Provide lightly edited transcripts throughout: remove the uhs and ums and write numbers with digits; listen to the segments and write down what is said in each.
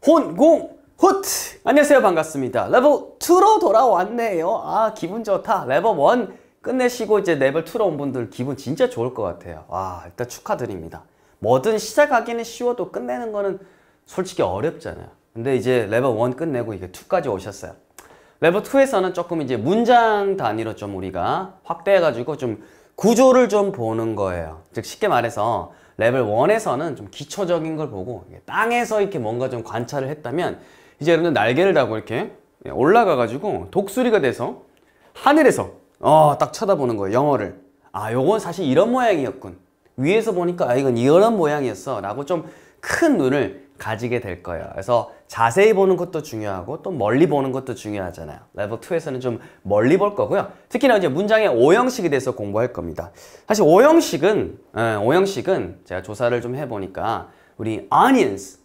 혼공 훗! 안녕하세요, 반갑습니다. 레벨 2로 돌아왔네요. 아, 기분 좋다. 레벨 1 끝내시고 이제 레벨 2로 온 분들 기분 진짜 좋을 것 같아요. 와, 일단 축하드립니다. 뭐든 시작하기는 쉬워도 끝내는 거는 솔직히 어렵잖아요. 근데 이제 레벨 1 끝내고 이게 2까지 오셨어요. 레벨 2에서는 조금 이제 문장 단위로 좀 우리가 확대해가지고 좀 구조를 좀 보는 거예요. 즉 쉽게 말해서 레벨 1에서는 좀 기초적인 걸 보고 땅에서 이렇게 뭔가 좀 관찰을 했다면 이제 여러분들 날개를 달고 이렇게 올라가가지고 독수리가 돼서 하늘에서 딱 쳐다보는 거예요. 영어를. 아, 요건 사실 이런 모양이었군. 위에서 보니까 아, 이건 이런 모양이었어 라고 좀 큰 눈을 가지게 될 거예요. 그래서 자세히 보는 것도 중요하고 또 멀리 보는 것도 중요하잖아요. 레벨 2에서는 좀 멀리 볼 거고요. 특히나 이제 문장의 오형식에 대해서 공부할 겁니다. 사실 오형식은 제가 조사를 좀 해보니까 우리 Onions,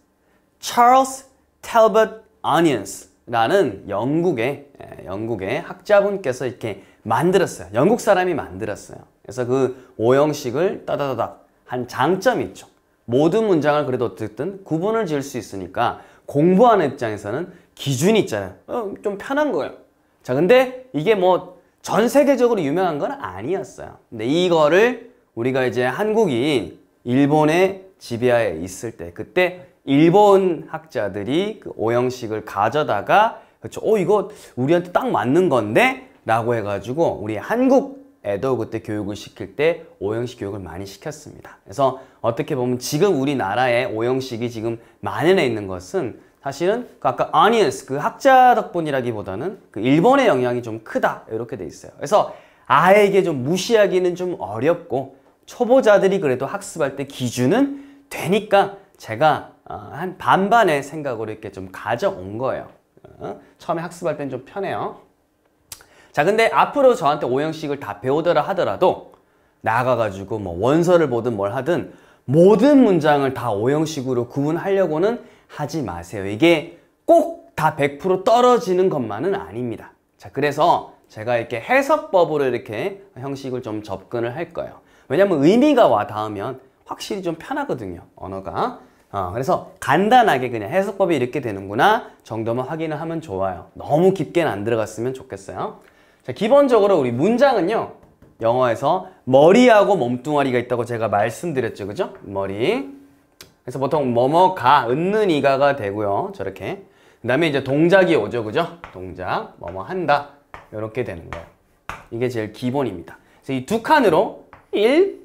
Charles Talbot Onions 라는 영국의 학자분께서 이렇게 만들었어요. 영국 사람이 만들었어요. 그래서 그 오형식을 따다다닥 한 장점이 있죠. 모든 문장을 그래도 어쨌든 구분을 지을 수 있으니까 공부하는 입장에서는 기준이 있잖아요. 좀 편한 거예요. 자, 근데 이게 뭐 전 세계적으로 유명한 건 아니었어요. 근데 이거를 우리가 이제 한국이 일본의 지배하에 있을 때 그때 일본 학자들이 그 오형식을 가져다가 그렇죠. 이거 우리한테 딱 맞는 건데? 라고 해가지고 우리 한국에도 그때 교육을 시킬 때 오형식 교육을 많이 시켰습니다. 그래서 어떻게 보면 지금 우리나라에 오형식이 지금 만연해 있는 것은 사실은 아까 Onions 그 학자 덕분이라기보다는 그 일본의 영향이 좀 크다 이렇게 돼 있어요. 그래서 아예 이게 좀 무시하기는 좀 어렵고 초보자들이 그래도 학습할 때 기준은 되니까 제가 한 반반의 생각으로 이렇게 좀 가져온 거예요. 처음에 학습할 때는 좀 편해요. 자, 근데 앞으로 저한테 오형식을 다 배우더라 하더라도 나가가지고 뭐 원서를 보든 뭘 하든 모든 문장을 다 오형식으로 구분하려고는 하지 마세요. 이게 꼭 다 100% 떨어지는 것만은 아닙니다. 자, 그래서 제가 이렇게 해석법으로 이렇게 형식을 좀 접근을 할 거예요. 왜냐면 의미가 와 닿으면 확실히 좀 편하거든요, 언어가. 그래서 간단하게 그냥 해석법이 이렇게 되는구나 정도만 확인을 하면 좋아요. 너무 깊게는 안 들어갔으면 좋겠어요. 자, 기본적으로 우리 문장은요, 영어에서 머리하고 몸뚱아리가 있다고 제가 말씀드렸죠, 그죠? 머리. 그래서 보통 뭐뭐가, 은는 이가가 되고요, 저렇게. 그 다음에 이제 동작이 오죠, 그죠? 동작, 뭐뭐 한다. 이렇게 되는 거예요. 이게 제일 기본입니다. 그래서 이 두 칸으로 1,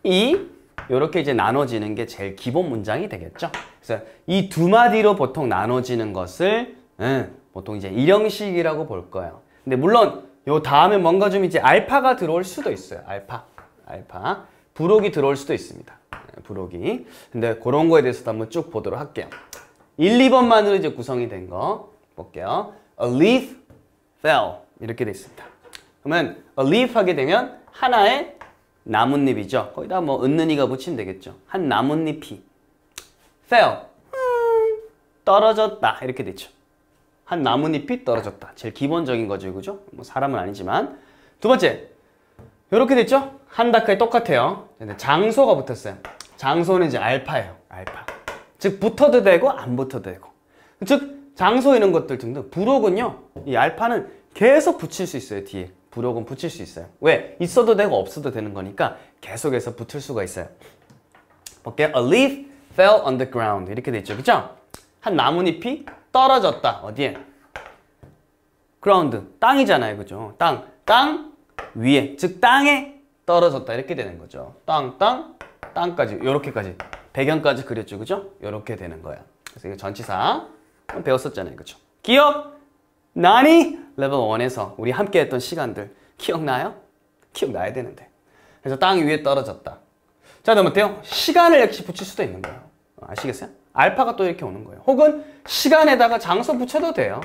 2, 이렇게 이제 나눠지는 게 제일 기본 문장이 되겠죠. 그래서 이 두 마디로 보통 나눠지는 것을 보통 이제 일형식이라고 볼 거예요. 근데 물론 요 다음에 뭔가 좀 이제 알파가 들어올 수도 있어요. 알파. 부록이 들어올 수도 있습니다. 부록이. 근데 그런 거에 대해서도 한번 쭉 보도록 할게요. 1, 2번만으로 이제 구성이 된 거 볼게요. A leaf fell. 이렇게 돼 있습니다. 그러면 a leaf 하게 되면 하나의 나뭇잎이죠. 거기다 뭐 은는이가 붙이면 되겠죠. 한 나뭇잎이 fell. 떨어졌다. 이렇게 되죠. 한 나뭇잎이 떨어졌다. 제일 기본적인 거죠, 그죠? 뭐 사람은 아니지만. 두 번째, 이렇게 됐죠? 한다크에 똑같아요. 근데 장소가 붙었어요. 장소는 이제 알파예요. 알파. 즉 붙어도 되고 안 붙어도 되고. 즉 장소 이런 것들 등등. 부록은요, 이 알파는 계속 붙일 수 있어요. 뒤에 부록은 붙일 수 있어요. 왜? 있어도 되고 없어도 되는 거니까 계속해서 붙을 수가 있어요. 볼게요. A leaf fell on the ground. 이렇게 돼 있죠, 그죠? 한 나뭇잎이 떨어졌다. 어디에? ground. 땅이잖아요, 그죠? 땅 위에. 즉 땅에 떨어졌다. 이렇게 되는 거죠. 땅까지. 요렇게까지. 배경까지 그렸죠, 그죠? 요렇게 되는 거예요. 그래서 이거 전치사 배웠었잖아요, 그죠? 기억나니? 레벨 1에서 우리 함께 했던 시간들 기억나요? 기억나야 되는데. 그래서 땅 위에 떨어졌다. 자, 그럼 어때요? 시간을 역시 붙일 수도 있는 거예요. 아시겠어요? 알파가 또 이렇게 오는 거예요. 혹은 시간에다가 장소 붙여도 돼요.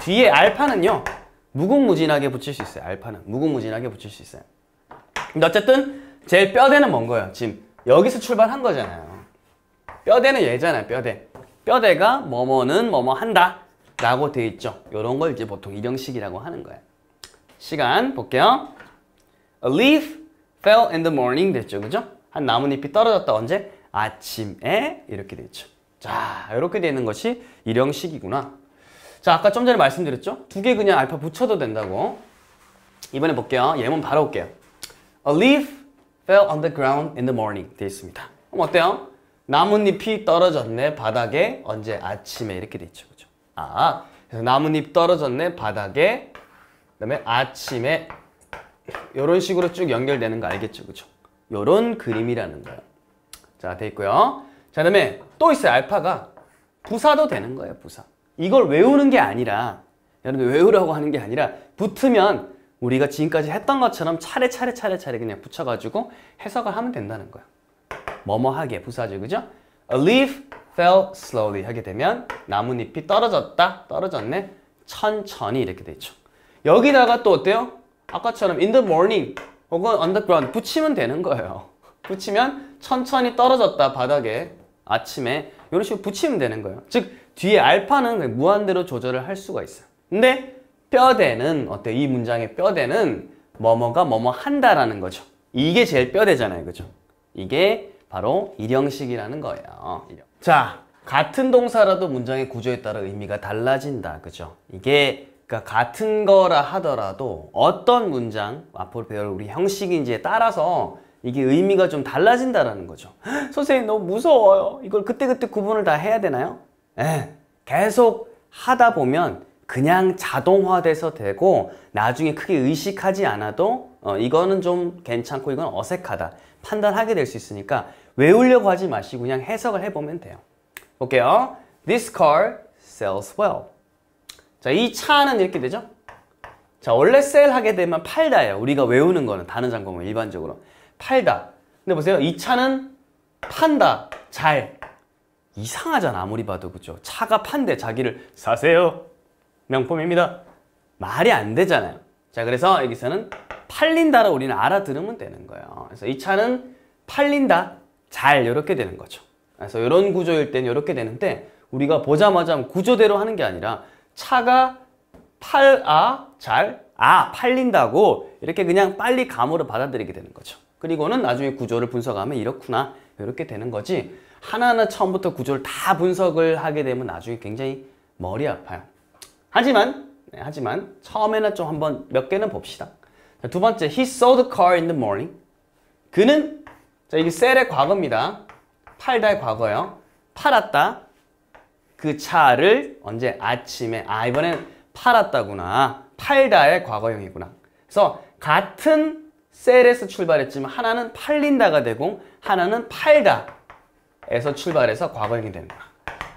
뒤에 알파는요, 무궁무진하게 붙일 수 있어요. 알파는 무궁무진하게 붙일 수 있어요. 근데 어쨌든 제일 뼈대는 뭔 거예요? 지금 여기서 출발한 거잖아요. 뼈대는 얘잖아요. 뼈대가 뭐뭐는 뭐뭐 한다 라고 되어 있죠. 이런 걸 이제 보통 일형식이라고 하는 거예요. 시간 볼게요. A leaf fell in the morning 됐죠, 그죠? 한 나뭇잎이 떨어졌다. 언제? 아침에. 이렇게 되어 있죠. 자, 이렇게 되는 것이 일형식이구나. 자, 아까 좀 전에 말씀드렸죠? 두 개 그냥 알파 붙여도 된다고. 이번에 볼게요. 예문 바로 올게요. A leaf fell on the ground in the morning. 되어 있습니다. 그럼 어때요? 나뭇잎이 떨어졌네 바닥에 언제? 아침에. 이렇게 돼 있죠. 그죠? 아, 그래서 나뭇잎 떨어졌네 바닥에, 그다음에 아침에. 이런 식으로 쭉 연결되는 거 알겠죠? 그죠? 이런 그림이라는 거예요. 자, 돼 있고요. 자, 그다음에 또 있어요. 알파가 부사도 되는 거예요. 부사. 이걸 외우는 게 아니라, 여러분 외우라고 하는 게 아니라 붙으면 우리가 지금까지 했던 것처럼 차례차례 그냥 붙여가지고 해석을 하면 된다는 거예요. 뭐뭐하게 부사죠. 그죠? A leaf fell slowly 하게 되면 나뭇잎이 떨어졌네 천천히 이렇게 되죠. 여기다가 또 어때요? 아까처럼 in the morning 혹은 on the ground 붙이면 되는 거예요. 붙이면 천천히 떨어졌다 바닥에 아침에 이런 식으로 붙이면 되는 거예요. 즉 뒤에 알파는 무한대로 조절을 할 수가 있어요. 근데 뼈대는 어때요? 이 문장의 뼈대는 뭐뭐가 뭐뭐 한다라는 거죠. 이게 제일 뼈대잖아요. 그죠? 이게 바로 일형식이라는 거예요. 자, 같은 동사라도 문장의 구조에 따라 의미가 달라진다. 그죠? 이게 그러니까 같은 거라 하더라도 어떤 문장, 앞으로 배울 우리 형식인지에 따라서 이게 의미가 좀 달라진다라는 거죠. 선생님 너무 무서워요. 이걸 그때그때 구분을 다 해야 되나요? 계속 하다 보면 그냥 자동화돼서 되고 나중에 크게 의식하지 않아도 이거는 좀 괜찮고 이건 어색하다 판단하게 될 수 있으니까 외우려고 하지 마시고 그냥 해석을 해보면 돼요. 볼게요. This car sells well. 자, 이 차는 이렇게 되죠? 자, 원래 sell 하게 되면 팔다예요. 우리가 외우는 거는 다른 장법은 일반적으로 팔다. 근데 보세요. 이 차는 판다. 잘. 이상하잖아. 아무리 봐도. 그죠? 차가 판대. 자기를 사세요. 명품입니다. 말이 안 되잖아요. 자, 그래서 여기서는 팔린다를 우리는 알아들으면 되는 거예요. 그래서 이 차는 팔린다. 잘. 이렇게 되는 거죠. 그래서 이런 구조일 때는 이렇게 되는데 우리가 보자마자 구조대로 하는 게 아니라 차가 팔린다고 이렇게 그냥 빨리 감으로 받아들이게 되는 거죠. 그리고는 나중에 구조를 분석하면 이렇구나 이렇게 되는 거지 하나하나 처음부터 구조를 다 분석을 하게 되면 나중에 굉장히 머리 아파요. 하지만 처음에는 좀 한번 몇 개는 봅시다. 자, 두 번째, he saw the car in the morning. 그는, 자, 이게 sell의 과거입니다. 팔다의 과거예요. 팔았다. 그 차를 언제? 아침에. 아, 이번엔 팔았다구나. 팔다의 과거형이구나. 그래서 같은 sell에서 출발했지만 하나는 팔린다가 되고 하나는 팔다에서 출발해서 과거형이 되는 거야.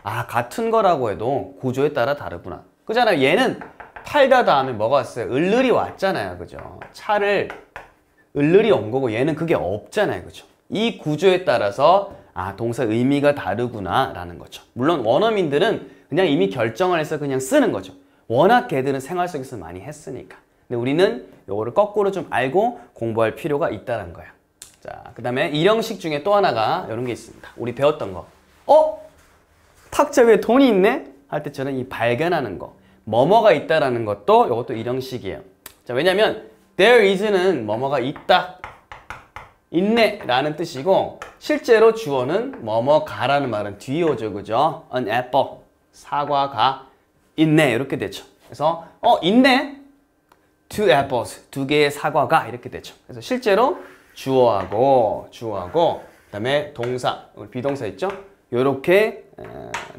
아, 같은 거라고 해도 구조에 따라 다르구나. 그잖아요. 얘는 팔다 다음에 뭐가 왔어요? 을을이 왔잖아요. 그죠? 차를 을을이 온 거고 얘는 그게 없잖아요. 그죠? 이 구조에 따라서 아, 동사 의미가 다르구나 라는 거죠. 물론 원어민들은 그냥 이미 결정을 해서 그냥 쓰는 거죠. 워낙 걔들은 생활 속에서 많이 했으니까. 근데 우리는 요거를 거꾸로 좀 알고 공부할 필요가 있다는 거예요. 자, 그 다음에 일형식 중에 또 하나가 이런 게 있습니다. 우리 배웠던 거. 탁자 위에 돈이 있네? 할 때처럼 이 발견하는 거. 뭐뭐가 있다라는 것도 이것도 일형식이에요. 자, 왜냐면 there is는 뭐뭐가 있다, 있네 라는 뜻이고 실제로 주어는 뭐뭐가라는 말은 뒤에 오죠. 그죠? An apple, 사과가 있네 이렇게 되죠. 그래서 있네, two apples, 두 개의 사과가 이렇게 되죠. 그래서 실제로 주어하고 그다음에 동사, 비동사 있죠? 요렇게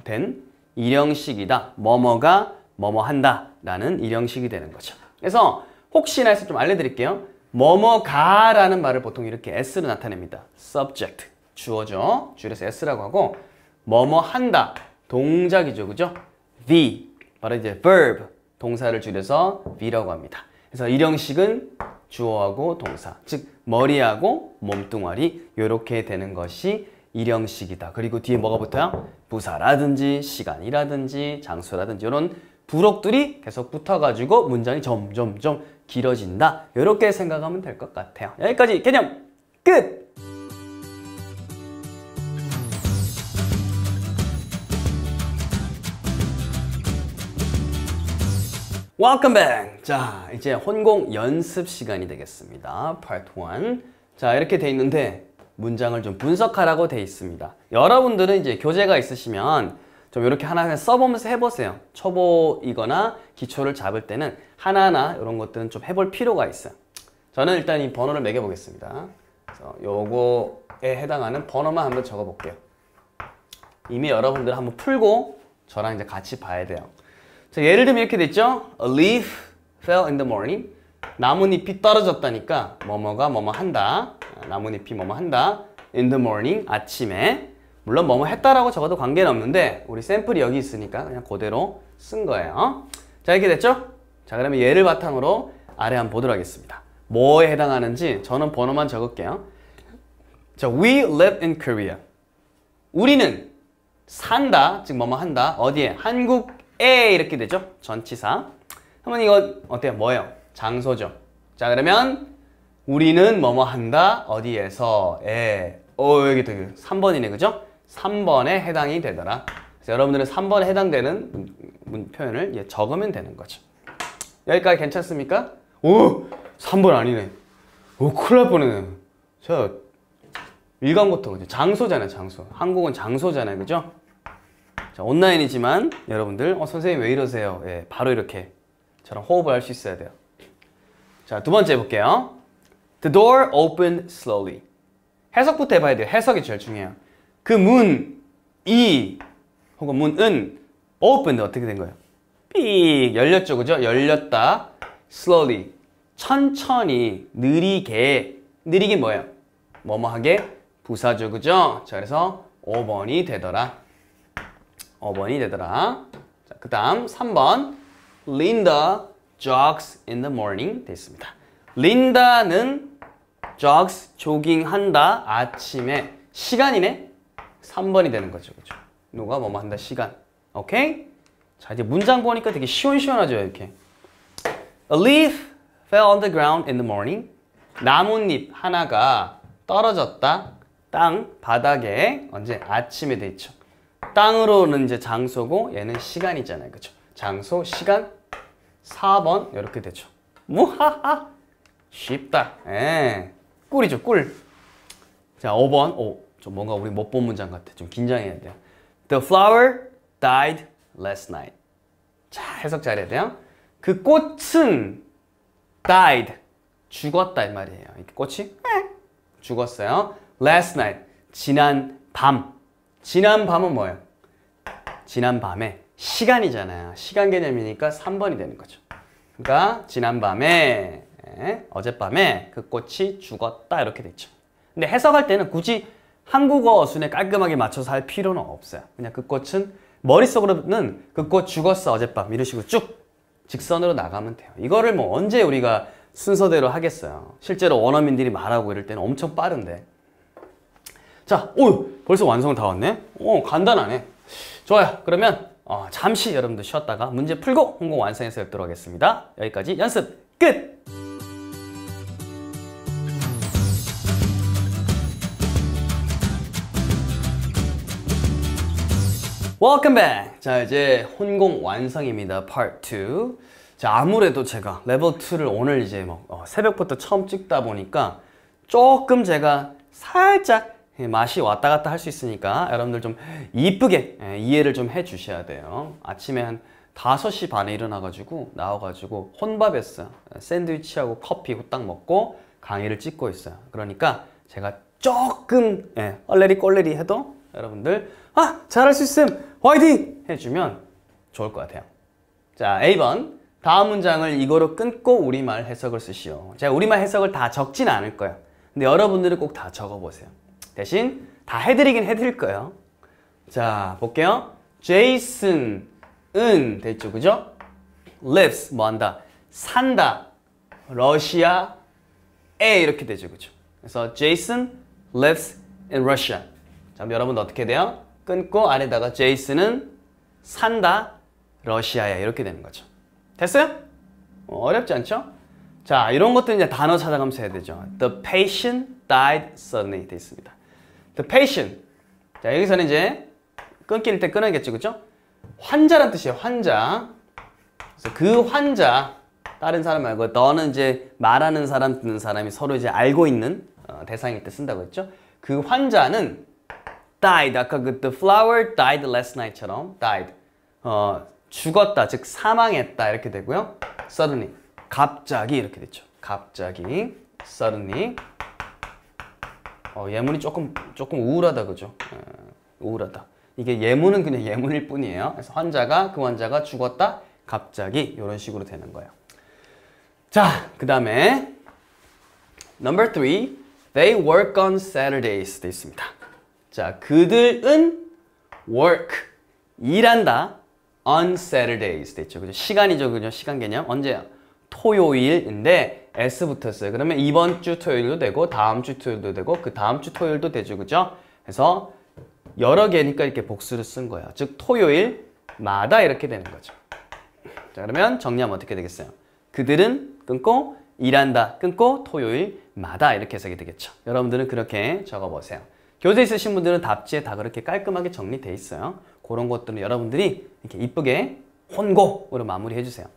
된 일형식이다. 뭐뭐가 뭐뭐 한다 라는 일형식이 되는 거죠. 그래서 혹시나 해서 좀 알려드릴게요. 뭐뭐가 라는 말을 보통 이렇게 s로 나타냅니다. subject, 주어죠. 줄여서 s라고 하고 뭐뭐 한다, 동작이죠. 그죠? the, 바로 이제 verb, 동사를 줄여서 v라고 합니다. 그래서 일형식은 주어하고 동사, 즉 머리하고 몸뚱아리 이렇게 되는 것이 일형식이다. 그리고 뒤에 뭐가 붙어요? 부사라든지 시간이라든지 장소라든지 이런 부록들이 계속 붙어가지고 문장이 점점 길어진다. 이렇게 생각하면 될 것 같아요. 여기까지 개념 끝! Welcome back! 자, 이제 혼공 연습 시간이 되겠습니다. Part 1. 자, 이렇게 돼 있는데 문장을 좀 분석하라고 돼 있습니다. 여러분들은 이제 교재가 있으시면 좀 이렇게 하나 써보면서 해보세요. 초보이거나 기초를 잡을 때는 하나하나 이런 것들은 좀 해볼 필요가 있어요. 저는 일단 이 번호를 매겨보겠습니다. 그래서 요거에 해당하는 번호만 한번 적어볼게요. 이미 여러분들 한번 풀고 저랑 이제 같이 봐야 돼요. 자, 예를 들면 이렇게 됐죠? A leaf fell in the morning. 나뭇잎이 떨어졌다니까 뭐뭐가 뭐뭐 한다. 나뭇잎이 뭐뭐 한다. In the morning, 아침에. 물론 뭐뭐 했다라고 적어도 관계는 없는데 우리 샘플이 여기 있으니까 그냥 그대로 쓴 거예요. 자, 이렇게 됐죠? 자, 그러면 얘를 바탕으로 아래 한번 보도록 하겠습니다. 뭐에 해당하는지 저는 번호만 적을게요. 자, we live in Korea. 우리는 산다, 즉 뭐뭐 한다. 어디에? 한국에 이렇게 되죠? 전치사. 그러면 이거 어때요? 뭐예요? 장소죠. 자, 그러면 우리는 뭐뭐 한다. 어디에서? 여기 되게 3번이네, 그죠? 3번에 해당이 되더라. 그래서 여러분들은 3번에 해당되는 표현을 적으면 되는 거죠. 여기까지 괜찮습니까? 오! 3번 아니네. 오, 큰일 날 뻔했네. 저 일광고통, 장소잖아요, 장소. 한국은 장소잖아요, 그죠? 자, 온라인이지만 여러분들 선생님 왜 이러세요? 예, 바로 이렇게 저랑 호흡을 할 수 있어야 돼요. 자, 두 번째 해볼게요. The door opened slowly. 해석부터 해봐야 돼요. 해석이 제일 중요해요. 그 문이 혹은 문은 opened 어떻게 된 거예요? 삑 열렸죠, 그죠? 열렸다. slowly 천천히, 느리게. 느리게 뭐예요? 뭐뭐하게 부사죠, 그죠? 자, 그래서 5번이 되더라. 5번이 되더라. 자, 그 다음 3번. Linda jogs in the morning 돼 있습니다. 린다는 jogs, 조깅한다. 아침에. 시간이네? 3번이 되는 거죠, 그죠? 누가 뭐뭐 한다, 시간. 오케이? 자, 이제 문장 보니까 되게 시원시원하죠, 이렇게. A leaf fell on the ground in the morning. 나뭇잎 하나가 떨어졌다. 땅, 바닥에. 언제? 아침에 돼 있죠. 땅으로는 이제 장소고 얘는 시간이잖아요, 그죠? 장소, 시간. 4번 이렇게 되죠. 무하하. 쉽다. 꿀이죠, 꿀. 자, 5번. 좀 뭔가 우리 못 본 문장 같아. 좀 긴장해야 돼요. The flower died last night. 자, 해석 잘해야 돼요. 그 꽃은 died. 죽었다 이 말이에요. 이 꽃이 죽었어요. Last night. 지난 밤. 지난 밤은 뭐예요? 지난 밤에. 시간이잖아요. 시간 개념이니까 3번이 되는 거죠. 그러니까 지난 밤에, 어젯밤에 그 꽃이 죽었다 이렇게 됐죠. 근데 해석할 때는 굳이 한국어 어순에 깔끔하게 맞춰서 할 필요는 없어요. 그냥 그 꽃은 머릿속으로는 그 꽃 죽었어 어젯밤 이런 식으로 쭉 직선으로 나가면 돼요. 이거를 뭐 언제 우리가 순서대로 하겠어요. 실제로 원어민들이 말하고 이럴 때는 엄청 빠른데. 자, 벌써 완성 다 왔네? 간단하네. 좋아요. 그러면 잠시 여러분들 쉬었다가 문제 풀고 홍보 완성해서 뵙도록 하겠습니다. 여기까지 연습 끝! Welcome back! 자, 이제 혼공 완성입니다. Part 2. 자, 아무래도 제가 레벨 2를 오늘 이제 새벽부터 처음 찍다 보니까 조금 제가 살짝 맛이 왔다 갔다 할 수 있으니까 여러분들 좀 이쁘게 이해를 좀 해 주셔야 돼요. 아침에 한 5시 반에 일어나가지고 나와가지고 혼밥했어요. 샌드위치하고 커피 후딱 먹고 강의를 찍고 있어요. 그러니까 제가 조금 얼레리 꼴레리 해도 여러분들 잘할 수 있음! 화이팅! 해주면 좋을 것 같아요. 자, A번 다음 문장을 이거로 끊고 우리말 해석을 쓰시오. 제가 우리말 해석을 다 적진 않을 거예요. 근데 여러분들은 꼭 다 적어보세요. 대신 다 해드리긴 해드릴 거예요. 자, 볼게요. Jason은 됐죠, 그죠? lives, 뭐 한다? 산다. 러시아에 이렇게 되죠, 그죠? 그래서 Jason lives in Russia. 자, 여러분 어떻게 돼요? 끊고 아래다가 Jason은 산다. 러시아에 이렇게 되는 거죠. 됐어요? 어렵지 않죠? 자, 이런 것들 이제 단어 찾아가면서 해야 되죠. The patient died suddenly 돼 있습니다. The patient. 자, 여기서는 이제 끊길 때 끊어야겠죠, 그죠? 환자란 뜻이에요, 환자. 그래서 그 환자, 다른 사람 말고 너는 이제 말하는 사람, 듣는 사람이 서로 이제 알고 있는 대상일 때 쓴다고 했죠. 그 환자는 died. 아까 그 the flower died last night처럼 died. 죽었다. 즉 사망했다. 이렇게 되고요. suddenly. 갑자기 이렇게 됐죠. 갑자기 suddenly. 예문이 조금 우울하다. 그죠? 우울하다. 이게 예문은 그냥 예문일 뿐이에요. 그래서 그 환자가 죽었다. 갑자기 이런 식으로 되는 거예요. 자, 그 다음에 number 3. They work on Saturdays 돼 있습니다. 자, 그들은 work 일한다 on Saturdays 돼 있죠. 그죠? 시간이죠. 그죠? 시간 개념. 언제야? 토요일인데 S 붙었어요. 그러면 이번 주 토요일도 되고 다음 주 토요일도 되고 그 다음 주 토요일도 되죠. 그죠? 그래서 여러 개니까 이렇게 복수를 쓴 거예요. 즉 토요일마다 이렇게 되는 거죠. 자, 그러면 정리하면 어떻게 되겠어요? 그들은 끊고 일한다 끊고 토요일마다 이렇게 해석이 되겠죠. 여러분들은 그렇게 적어보세요. 교재 있으신 분들은 답지에 다 그렇게 깔끔하게 정리돼 있어요. 그런 것들은 여러분들이 이렇게 이쁘게 혼곡으로 마무리해 주세요.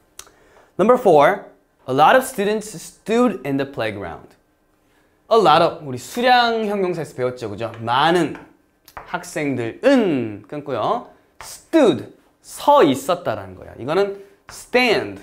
Number 4. A lot of students stood in the playground. A lot of 우리 수량 형용사에서 배웠죠. 그죠? 많은 학생들은 끊고요. stood 서 있었다라는 거예요. 이거는 stand.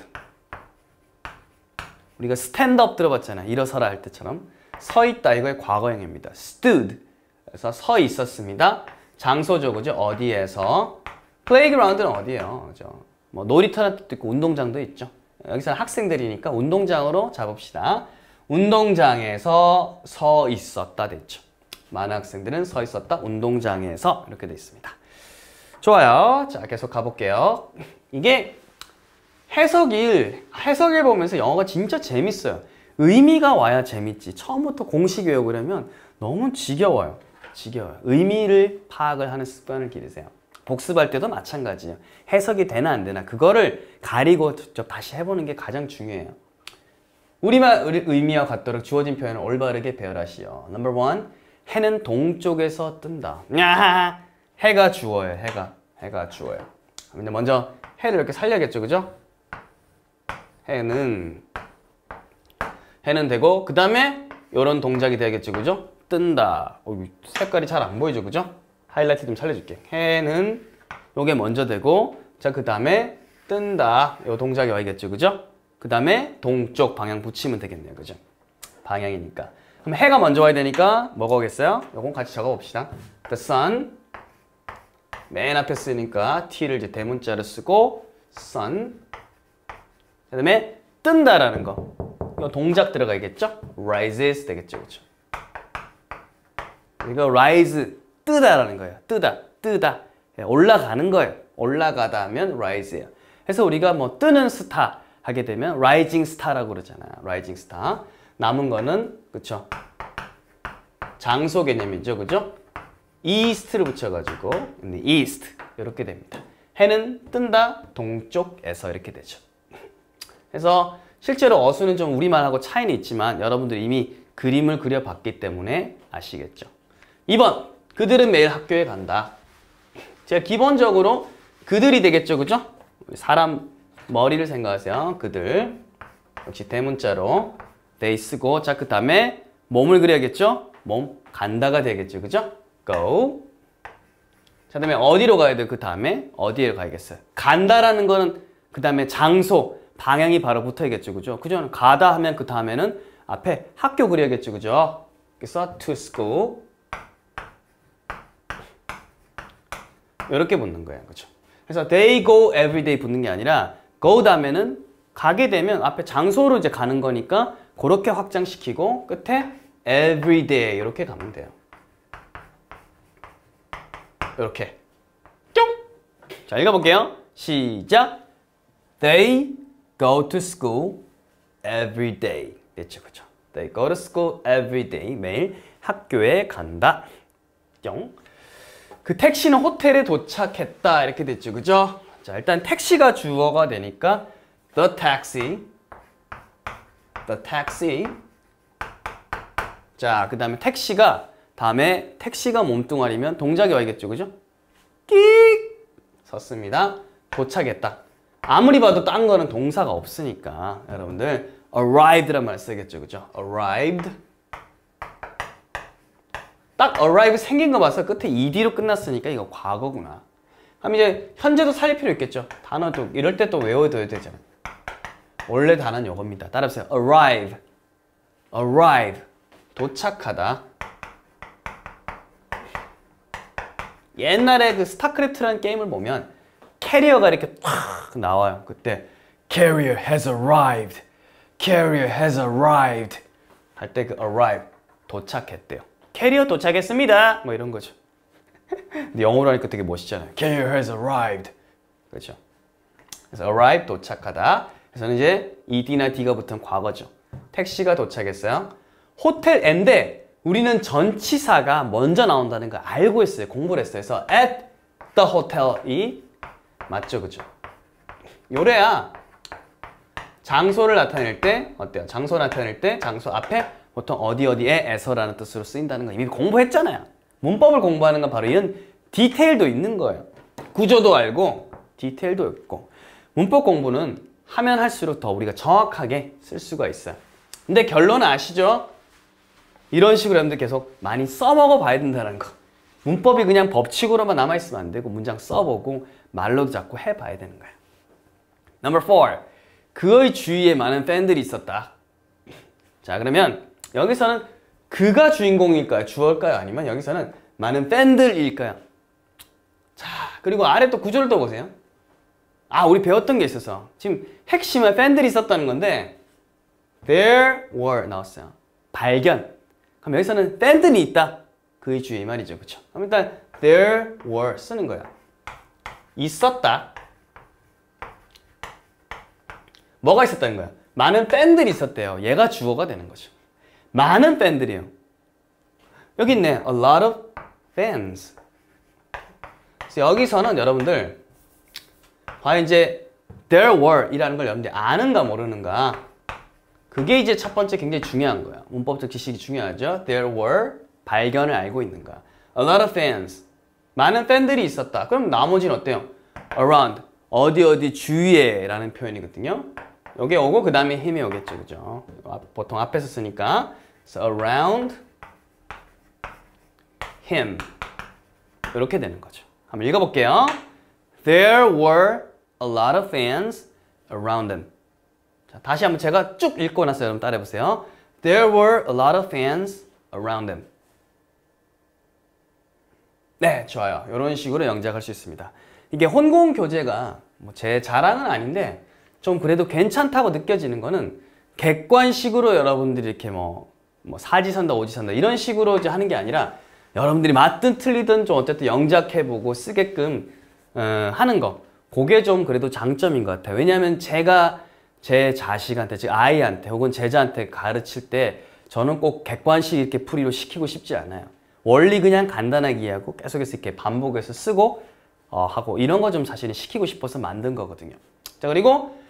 우리가 stand up 들어봤잖아요. 일어서라 할 때처럼. 서 있다 이거의 과거형입니다. stood. 그래서 서 있었습니다. 장소죠. 그죠? 어디에서. playground는 어디예요? 그죠? 뭐 놀이터도 있고 운동장도 있죠. 여기서 학생들이니까 운동장으로 잡읍시다. 운동장에서 서 있었다 됐죠. 많은 학생들은 서 있었다. 운동장에서 이렇게 돼 있습니다. 좋아요. 자, 계속 가볼게요. 이게 해석일 보면서 영어가 진짜 재밌어요. 의미가 와야 재밌지. 처음부터 공식 외우고 그러면 너무 지겨워요. 의미를 파악을 하는 습관을 기르세요. 복습할 때도 마찬가지예요. 해석이 되나 안 되나 그거를 가리고 직접 다시 해보는 게 가장 중요해요. 우리말 의미와 같도록 주어진 표현을 올바르게 배열하시오. Number 1. 해는 동쪽에서 뜬다. 야, 해가 주어요. 해가 주어요. 근데 먼저 해를 이렇게 살려야겠죠. 그죠? 해는 되고 그 다음에 이런 동작이 돼야겠죠. 그죠? 뜬다. 색깔이 잘 안 보이죠. 그죠? 하이라이트 좀 살려줄게. 해는 요게 먼저 되고 자, 그 다음에 뜬다. 요 동작이 와야겠죠. 그죠? 그 다음에 동쪽 방향 붙이면 되겠네요. 그죠? 방향이니까. 그럼 해가 먼저 와야 되니까 뭐가 오겠어요? 요건 같이 적어봅시다. The sun. 맨 앞에 쓰니까 T를 이제 대문자로 쓰고 sun. 그 다음에 뜬다라는 거. 요 동작 들어가야겠죠? rises 되겠죠. 그죠? 이거 rise. 뜨다라는 거예요. 뜨다. 올라가는 거예요. 올라가다 하면 rise예요. 그래서 우리가 뭐 뜨는 스타 하게 되면 rising star라고 그러잖아요. rising star. 남은 거는 그쵸? 장소 개념이죠. 그죠? east를 붙여가지고 east 이렇게 됩니다. 해는 뜬다 동쪽에서 이렇게 되죠. 그래서 실제로 어수는 좀 우리말하고 차이는 있지만 여러분들 이미 그림을 그려봤기 때문에 아시겠죠. 2번. 그들은 매일 학교에 간다. 제가 기본적으로 그들이 되겠죠. 그죠? 사람 머리를 생각하세요. 그들. 역시 대문자로 they 쓰고 자, 그 다음에 몸을 그려야겠죠? 몸 간다가 되겠죠. 그죠? go. 자, 그다음에 어디로 가야 돼요? 그 다음에 어디에 가야겠어요? 간다라는 거는 그 다음에 장소, 방향이 바로 붙어야겠죠. 그죠? 그죠? 가다 하면 그 다음에는 앞에 학교 그려야겠죠. 그죠? 그래서 to school. 이렇게 붙는 거예요. 그죠? 그래서 they go every day 붙는 게 아니라 go 다음에는 가게 되면 앞에 장소로 이제 가는 거니까 그렇게 확장시키고 끝에 every day 이렇게 가면 돼요. 이렇게. 뿅! 자, 읽어볼게요. 시작. They go to school every day. 됐죠, 그죠? They go to school every day. 매일 학교에 간다. 뿅. 그 택시는 호텔에 도착했다 이렇게 됐죠. 그죠? 자, 일단 택시가 주어가 되니까 the taxi. 자, 그 다음에 택시가 다음에 택시가 몸뚱아리면 동작이 와야겠죠. 그죠? 끽 섰습니다. 도착했다. 아무리 봐도 딴 거는 동사가 없으니까 여러분들 arrived란 말 쓰겠죠. 그죠? arrived. 딱 arrive 생긴 거 봐서 끝에 ed로 끝났으니까 이거 과거구나. 그럼 이제 현재도 살릴 필요 있겠죠. 단어도 이럴 때 또 외워둬야 되잖아요. 원래 단어는 이겁니다. 따라해보세요. arrive, arrive, 도착하다. 옛날에 그 스타크래프트라는 게임을 보면 캐리어가 이렇게 팍 나와요. 그때 carrier has arrived, carrier has arrived 할 때 그 arrive, 도착했대요. 캐리어 도착했습니다. 뭐 이런 거죠. 근데 영어로 하니까 되게 멋있잖아요. Carrier has arrived. 그렇죠. 그래서 arrive, 도착하다. 그래서는 이제 ed나 d가 붙은 과거죠. 택시가 도착했어요. 호텔인데 우리는 전치사가 먼저 나온다는 걸 알고 있어요. 공부를 했어요. 그래서 at the hotel이 맞죠, 그죠? 요래야 장소를 나타낼 때 어때요? 장소 나타낼 때 장소 앞에 보통 어디 어디에서라는 뜻으로 쓰인다는 거 이미 공부했잖아요. 문법을 공부하는 건 바로 이런 디테일도 있는 거예요. 구조도 알고 디테일도 있고 문법 공부는 하면 할수록 더 우리가 정확하게 쓸 수가 있어요. 근데 결론은 아시죠? 이런 식으로 여러분들 계속 많이 써먹어 봐야 된다는 거. 문법이 그냥 법칙으로만 남아있으면 안 되고 문장 써보고 말로도 자꾸 해봐야 되는 거예요. Number 4. 그의 주위에 많은 팬들이 있었다. 자, 그러면 여기서는 그가 주인공일까요? 주어일까요? 아니면 여기서는 많은 팬들일까요? 자, 그리고 아래 또 구조를 또 보세요. 아, 우리 배웠던 게 있어서 지금 핵심은 팬들이 있었다는 건데 there were 나왔어요. 발견. 그럼 여기서는 팬들이 있다. 그의 주위에 말이죠. 그쵸? 그럼 일단 there were 쓰는 거야. 있었다. 뭐가 있었다는 거야? 많은 팬들이 있었대요. 얘가 주어가 되는 거죠. 많은 팬들이에요. 여기 있네. A lot of fans. 그래서 여기서는 여러분들 과연 이제 there were 이라는 걸 여러분들이 아는가 모르는가 그게 이제 첫 번째 굉장히 중요한 거예요. 문법적 지식이 중요하죠. There were 발견을 알고 있는가. A lot of fans. 많은 팬들이 있었다. 그럼 나머지는 어때요? Around. 어디 어디 주위에 라는 표현이거든요. 여기 오고 그 다음에 힘이 오겠죠. 그죠? 보통 앞에서 쓰니까 so around him 이렇게 되는 거죠. 한번 읽어볼게요. There were a lot of fans around them. 자, 다시 한번 제가 쭉 읽고 나서 여러분 따라해보세요. There were a lot of fans around them. 네, 좋아요. 이런 식으로 영작할 수 있습니다. 이게 혼공 교재가 뭐 제 자랑은 아닌데 좀 그래도 괜찮다고 느껴지는 거는 객관식으로 여러분들이 이렇게 뭐 사지선다 오지선다 이런 식으로 이제 하는 게 아니라 여러분들이 맞든 틀리든 좀 어쨌든 영작해보고 쓰게끔 하는 거 그게 좀 그래도 장점인 것 같아요. 왜냐하면 제가 제 자식한테 즉 아이한테 혹은 제자한테 가르칠 때 저는 꼭 객관식 이렇게 풀이로 시키고 싶지 않아요. 원리 그냥 간단하게 이해하고 계속해서 이렇게 반복해서 쓰고 하고 이런 거 좀 사실은 시키고 싶어서 만든 거거든요. 자, 그리고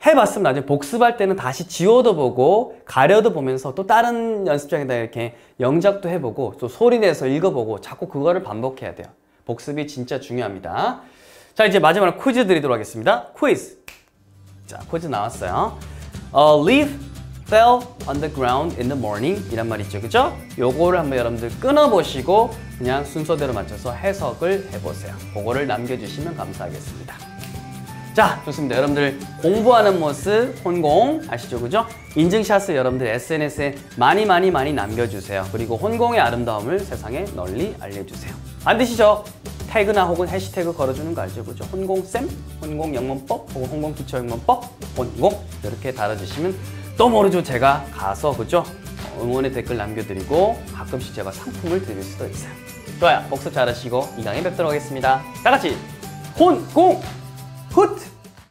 해봤으면 나중에 복습할 때는 다시 지워도 보고 가려도 보면서 또 다른 연습장에다 이렇게 영작도 해보고 또 소리 내서 읽어보고 자꾸 그거를 반복해야 돼요. 복습이 진짜 중요합니다. 자, 이제 마지막으로 퀴즈 드리도록 하겠습니다. 퀴즈. 자, 퀴즈 나왔어요. A leaf fell on the ground in the morning 이란 말 있죠, 그죠? 요거를 한번 여러분들 끊어보시고 그냥 순서대로 맞춰서 해석을 해보세요. 그거를 남겨주시면 감사하겠습니다. 자, 좋습니다. 여러분들 공부하는 모습 혼공 아시죠, 그죠? 인증샷을 여러분들 SNS에 많이 남겨주세요. 그리고 혼공의 아름다움을 세상에 널리 알려주세요. 반드시 저 태그나 혹은 해시태그 걸어주는 거 알죠, 그죠? 혼공쌤, 혼공영문법, 혹은 혼공기초영문법, 혼공 이렇게 달아주시면 또 모르죠, 제가 가서 그죠? 응원의 댓글 남겨드리고 가끔씩 제가 상품을 드릴 수도 있어요. 좋아요, 복습 잘하시고 이 강의 뵙도록 하겠습니다. 다 같이 혼공 훗!